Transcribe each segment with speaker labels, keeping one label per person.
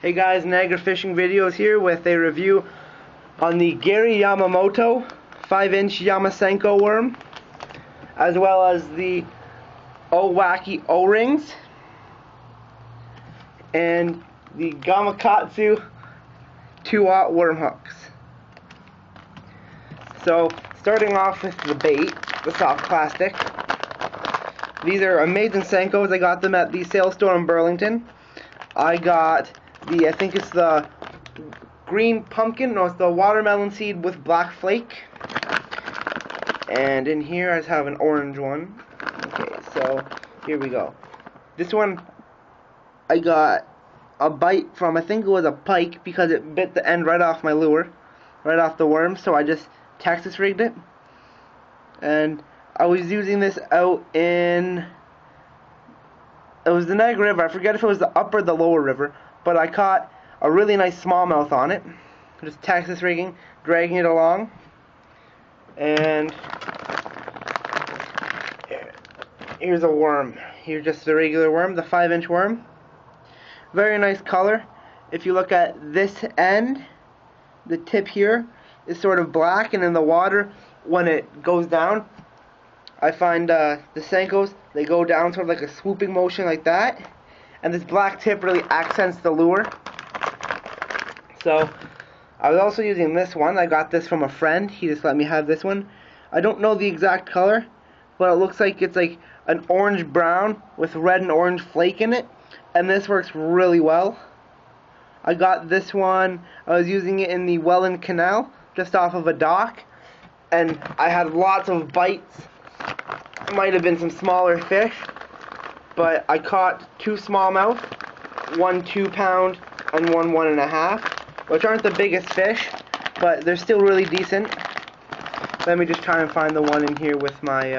Speaker 1: Hey guys, Niagara Fishing Videos here with a review on the Yamamoto 5-inch Yamasenko worm, as well as the Wacky O-rings and the Gamakatsu 2-aught worm hooks. So, starting off with the bait, the soft plastic. These are amazing Senkos. I got them at the sale store in Burlington. I got I think it's the green pumpkin, no, it's the watermelon seed with black flake. And in here I just have an orange one. Okay, so here we go. This one I got a bite from, I think it was a pike, because it bit the end right off my lure, right off the worm, so I just Texas rigged it. And I was using this out in, it was the Niagara River. I forget if it was the upper or the lower river, but I caught a really nice smallmouth on it. Just Texas rigging, dragging it along. And here's a worm. Here's just a regular worm, the 5-inch worm. Very nice color. If you look at this end, the tip here is sort of black, and in the water, when it goes down, I find the Senkos, they go down sort of like a swooping motion like that, and this black tip really accents the lure. So I was also using this one. I got this from a friend. He just let me have this one. I don't know the exact color, but it looks like it's like an orange brown with red and orange flake in it, and this works really well. I got this one, I was using it in the Welland Canal just off of a dock, and I had lots of bites. Might have been some smaller fish, but I caught 2 smallmouth, one 2-pound and one 1.5, which aren't the biggest fish, but they're still really decent. Let me just try and find the one in here with my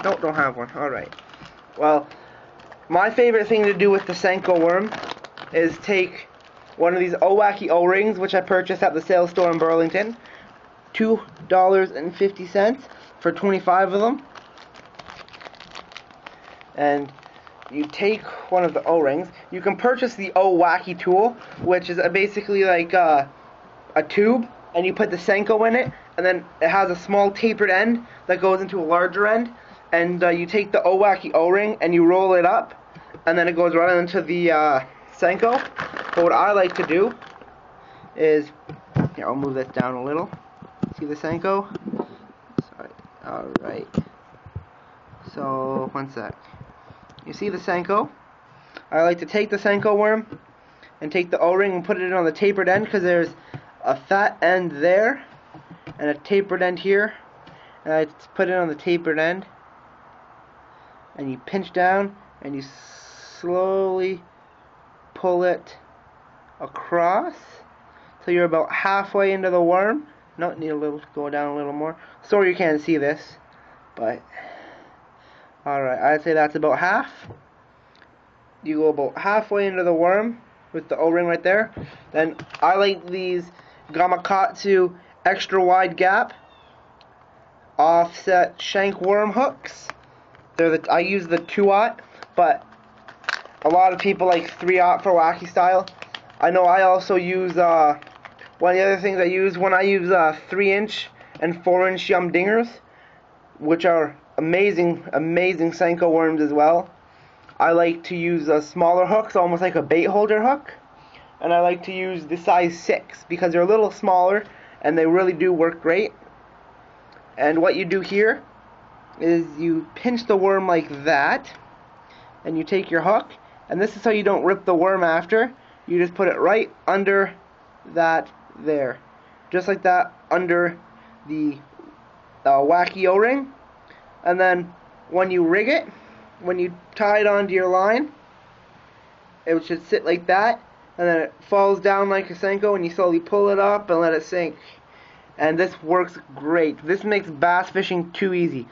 Speaker 1: nope, don't have one. Alright, well, my favorite thing to do with the Senko worm is take one of these Wacky O-rings, which I purchased at the sales store in Burlington, $2.50 for 25 of them. And you take one of the O-rings. You can purchase the Wacky tool, which is basically like a tube, and you put the Senko in it, and then it has a small tapered end that goes into a larger end, and you take the Wacky O-ring and you roll it up, and then it goes right into the Senko. But what I like to do is, here, I'll move this down a little. See the Senko? Sorry. Alright. So, one sec. You see the Senko? I like to take the Senko worm and take the O-ring and put it on the tapered end, because there's a fat end there and a tapered end here. And I put it on the tapered end, and you pinch down and you slowly pull it across till you're about halfway into the worm. No, need a little, go down a little more. Sorry you can't see this, but alright, I'd say that's about half. You go about halfway into the worm with the O-ring right there. Then I like these Gamakatsu extra wide gap offset shank worm hooks. I use the 2-aught, but a lot of people like 3-aught for wacky style. I know I also use one of the other things I use when I use 3-inch and 4-inch yum dingers, which are amazing Senko worms as well. I like to use smaller hooks, almost like a bait holder hook, and I like to use the size 6 because they're a little smaller and they really do work great. And what you do here is you pinch the worm like that, and you take your hook, and this is so you don't rip the worm after. You just put it right under that there, just like that, under the Wacky O-ring. And then when you rig it, when you tie it onto your line, it should sit like that, and then it falls down like a Senko, and you slowly pull it up and let it sink. And this works great. This makes bass fishing too easy.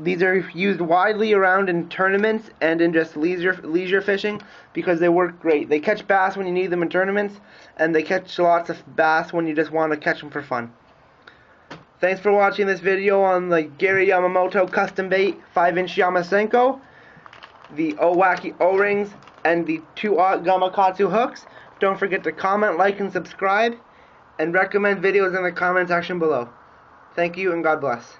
Speaker 1: These are used widely around in tournaments and in just leisure fishing because they work great. They catch bass when you need them in tournaments, and they catch lots of bass when you just want to catch them for fun. Thanks for watching this video on the Yamamoto custom bait 5-inch Yamasenko, the Wacky O-rings, and the 2-aught Gamakatsu hooks. Don't forget to comment, like, and subscribe, and recommend videos in the comment section below. Thank you, and God bless.